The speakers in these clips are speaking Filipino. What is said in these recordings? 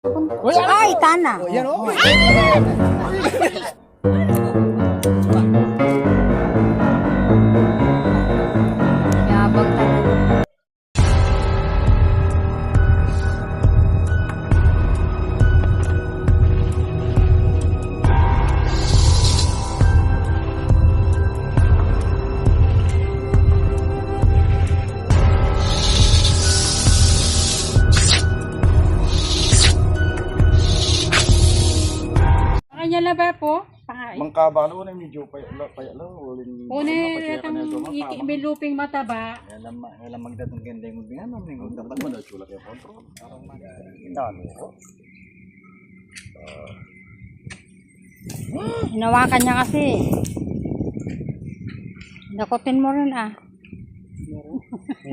Ay, tana. Yan o. Yabang talaga. Kanya na ba po? Mangkabalo na medyo payalo. Une, itong biluping mataba. Alam magdatong ganda yung bingan. Ang dapat mo na chula kayo kontrol. Parang dami ko. Hinawakan niya kasi. Dakotin mo rin ah.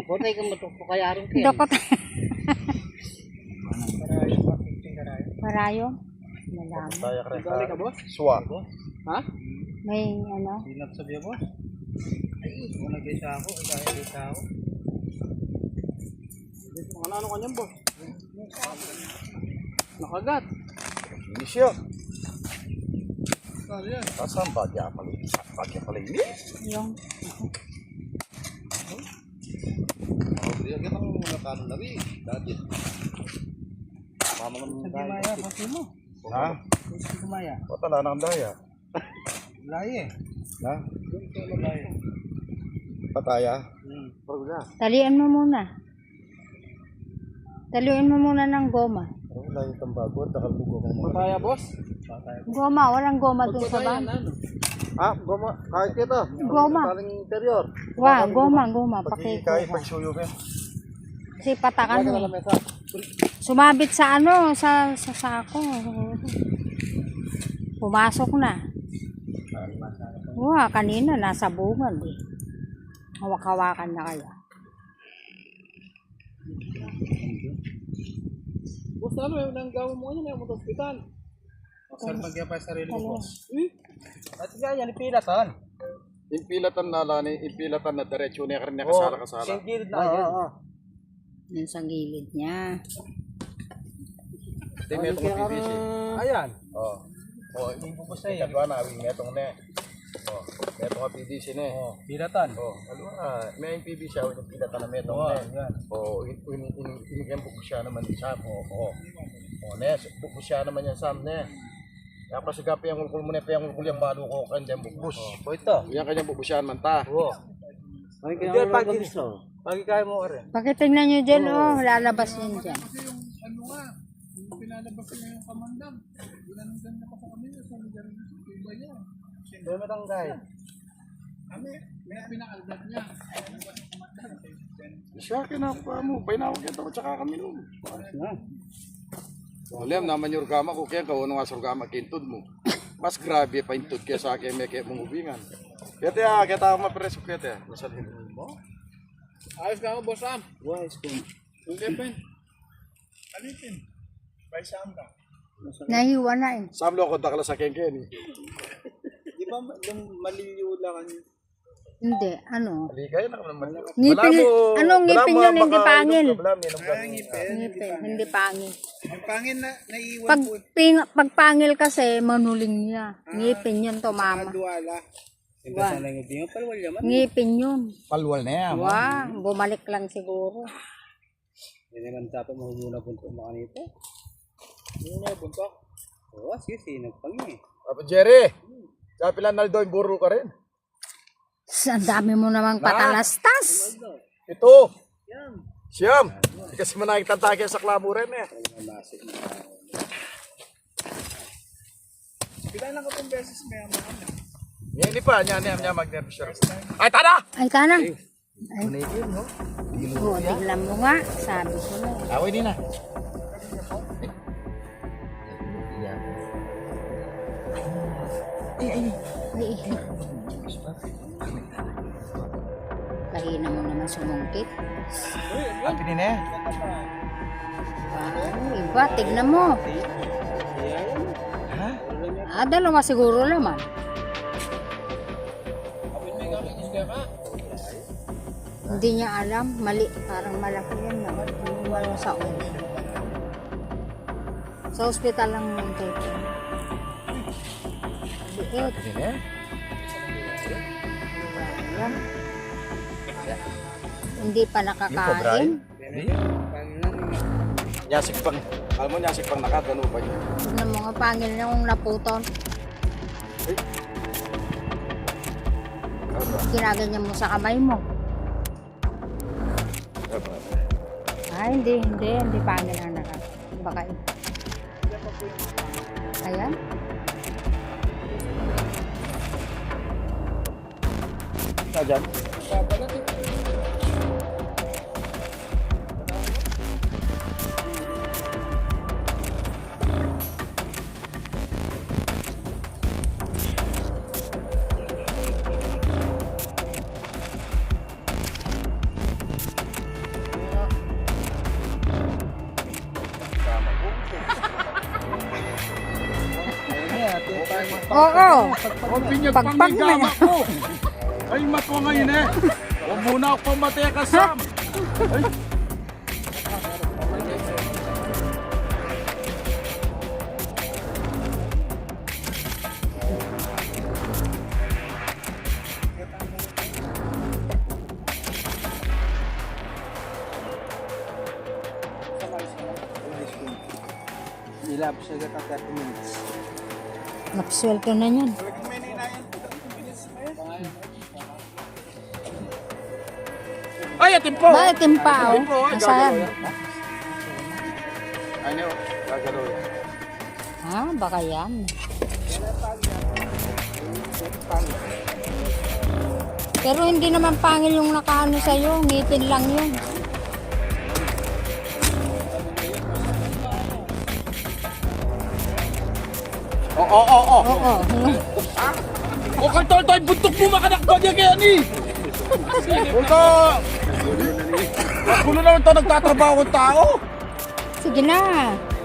Kotay ka matukpo kaya rin kayo. Dakot. Parayo. Madami. Kaya ka rin. Gali ka, boss? Suwa. Ha? May ano. Sinap sabi boss? Ay, kung nag-isa ako, nag-isa ako. Ano ka niyan, boss? Nakagat. Inisyo. Ano yan? Saan bagya pala? Bagya pala ini? Yung. Diyan kita ang nakano na rin. Dati. Mama ng Maya, pati mo. Ha? Maya. O tala na ang daya. Laye. Ha? Laye. Pataya? Pagula. Talian mo muna. Talian mo muna ng goma. Wala yung tambago at nakalbugo ka mo. Pataya, boss? Goma, walang goma dun sa bag. Ha? Goma? Kahit ito? Goma. Paling interior? Wah, goma. Kahit pagsuyo ka? Kasi patakan mo. Sumabit sa ano, sa sako. Pumasok na. Wah, kanina nasa bungan eh. Hawak-hawakan na kaya. Boss, ano yung nang gawin mo niya? May mga hospital. Saan magkaya sa sarili mo, boss? At nga yan, ipilatan. Impilatan na lani, impilatan na diretso niya ka rin nakasala-kasala. Singkilid na yan. Yan sa gilid niya. Ito yung metong PVC. Ayan. Oo. Oo, Bubos na yan. ikadwa na, awing metong na. Oo, metong ka PVC na. Pilatan. Oo, may yung PVC, awing yung pilatan na metong na. Yan. Oo, inigyan buko siya naman yung Sam. Oo, Nes, buko siya naman yung Sam na. Kaya pasagapi ang ulkul mo na, yung ulkul yung balo ko, kanyang bukbus. O ito. Yan kanyang bukbusyan man ta. Oo. Diyan, pagi kaya mo ka rin. Pakitingnan nyo dyan, oh, lalabas yun dyan. Diyan matanggay. Siya kinapa mo, painawag ito at saka kami nun. Alam naman yung gama ko kaya kung ano nga sa gama kintod mo. Mas grabe pa intod kaya sa akin may kaya mong hubingan. Kaya tayo mapreso kaya masalhin mo. Ayos ka mo, boss Sam. Wise ko. Yung Kevin. Alipin. By Sam ka. Nahiwa na eh. Sam lo ako dakla sa kenken. Di ba maliliwala ka niyo? Hindi, ano. Aligay na naman. Ngipin, anong ngipin yun, hindi pangil. Ngipin. Ngipin, hindi pangil. Yung pangin na naiiwan Pag, pag pangil kasi, manuling niya. Ngipin yun to, mama. duwala. Wah. Palwal yaman. Ngipin yun. Palwal na yan. Wah, bumalik lang siguro. Hindi naman dapat mahumuna punto mo kanito. Hindi na punto. Oo, sige, nagpangi. Papa Jerry, sa pilan naldo yung buro ka rin. Ang dami mo namang patalastas. Ito. Siyam. Hindi kasi manakit ang takya sa klamo rin eh. Kailan lang ka pong beses may amahan. Yan hindi pa. Niya mag-nervous. Ay, tada! Ay, kana. Ay, Manigil, no? oh, tignan mo nga. Sabi ko na. Away din na. Ay. Kahina mo naman sumungkit. Ang pinin eh. Wow, iba, tignan mo. Ha? Dalawa siguro naman. Hindi niya alam. Mali. Parang malaki yan. No? Hindi mo sa ulo. Sa ospital lang yung take. Liit. Ini eh. Ayan. Hindi pa nakakain. Nyasik pang, alam mo nyasik pang nakagano pa yun. Tignan mo nga pangil yung naputol. Ginaganyan mo sa kamay mo. Ay, hindi pangil ang baka ayan. Ika dyan. Oo. Pinyag Pagpag na yan. ko. Ay, mako ngayon eh. Huwag muna ako pamatay ka, Sam. Ay. Ilap siya ka 30 minutes. Napswelto na yan. Ay, atin po. Bakit timpa oh? Nasaan? Ano, gagalaw. Ha? Baka yan. Pero hindi naman pangil yung nakaano sa'yo. Ngitin lang yun. Oo. Oo. O kantol tayo, buntok mo makanakba niya kaya ni. Punta. Gulo naman ito nagtatrabaho ng tao. Sige na.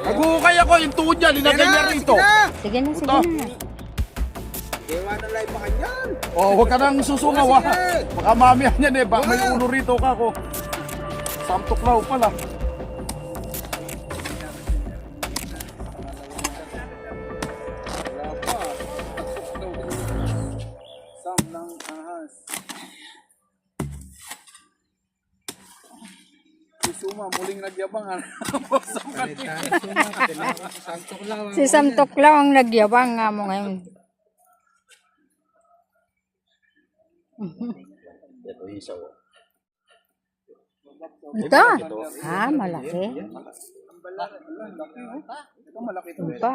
Nagukay ako yung tuhod niya, linagay niya rito. Sige na, sige Puta. na. Ewan na live pa kanyan. Oh, huwag ka nang susungaw ha. Baka mamihan yan eh, baka may ulo rito ka ko. Samtuklaw pala. Wala pa. Sam ng ahas. Si Suma, muling nagyabangan. Si Sam Tuklaw ang nagyabang nga mo ngayon. Ito isaw. Ito? Ah, malaki. Ito malaki to. Ito pa.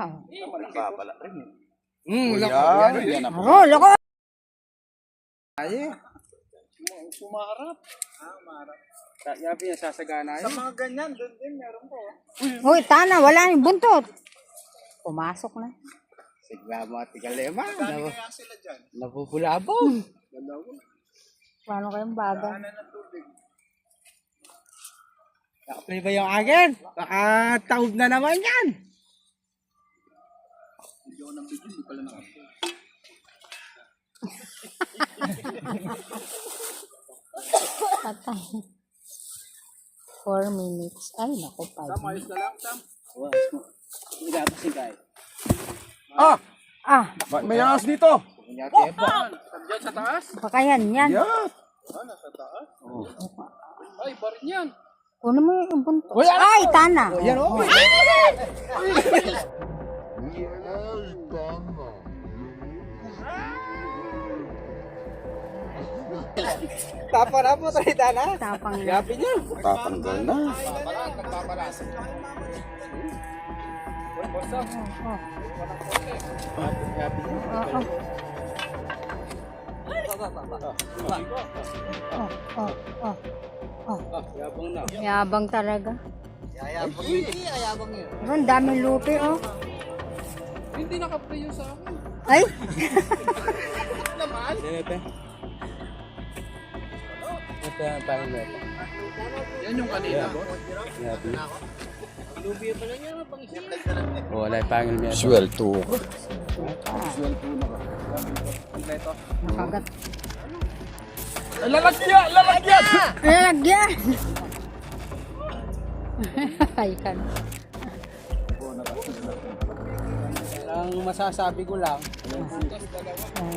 Babala rin eh. Yan. Yan ang Oh, loko. Ay. Sumarap. Marap. Sabi niya sasagana yun. Sa mga ganyan, doon din meron po. Hoy, tana, wala yung buntot. Pumasok na. Sigla mga tigalema. Nabubulabog. Paano kayong baga? Nakaplay ba yung akin? Baka taob na naman yan. Patay. 4 minutes. Ay, naku, 5 minutes. Na lang, Sam. Ilabas si Guy. Ah! Ah, May ahas dito! Kunyati, Diyan sa taas? baka yan. Yan! Nasa taas? Ay, barin yan. Kunin mo yung buntot. Ay, tana. Yan, oh. Tapa na po, Trita na. Tapang na. Gabi niya. Tatanggal na. Nagpapalas. Oh, Gabi niya. oh, oh. Yabang na. Yabang talaga. Yayabang yun. Yayabang yun. Pero ang daming lupi, oh. Hindi naka-play yun sa akin. Ay, Naman? Ito ang pangin na ito. Yan yung kanina, boss? Gabi. Lubi pa lang yan, pang-isip. Wala yung pangil niya. Swelto. Kompleto. nakagat. Lalagyan! Lalagyan! Lalagyan! Ay, kan. Ang masasabi ko lang,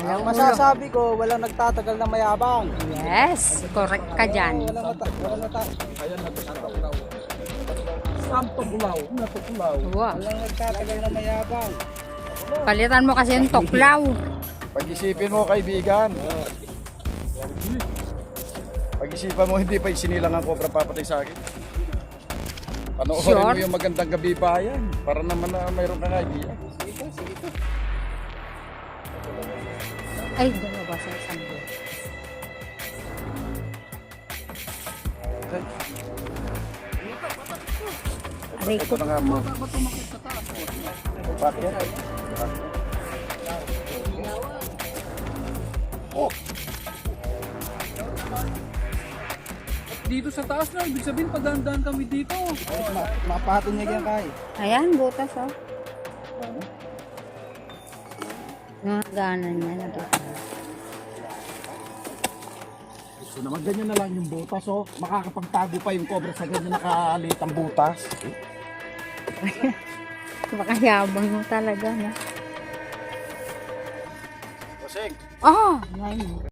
Walang ulo. masasabi ko, walang nagtatagal na mayabang. Yes, correct ka dyan. Walang Wow. nagtatagal na mayabang. Palitan mo kasi yung toklaw. Pag-isipin mo, kaibigan. Pag-isipan mo, hindi pa isinilang ang cobra papatay sa akin. Panoorin Sure? mo yung magandang gabi bayan para naman na mayroon kang idea. Ay, dalawa sa isang buwan. Aray ko. Ito na nga po. Bakit? Dito sa taas na, ibig sabihin padaan-daan kami dito. Mapatin niya yan kay. Ayan, butas oh. Ganan niya na dito. So naman ganyan na lang yung butas, oh. Makakapagtago pa yung cobra sa ganyan nakalitang butas. Baka yabang mo talaga, no? Kusing, Oh, ngayon.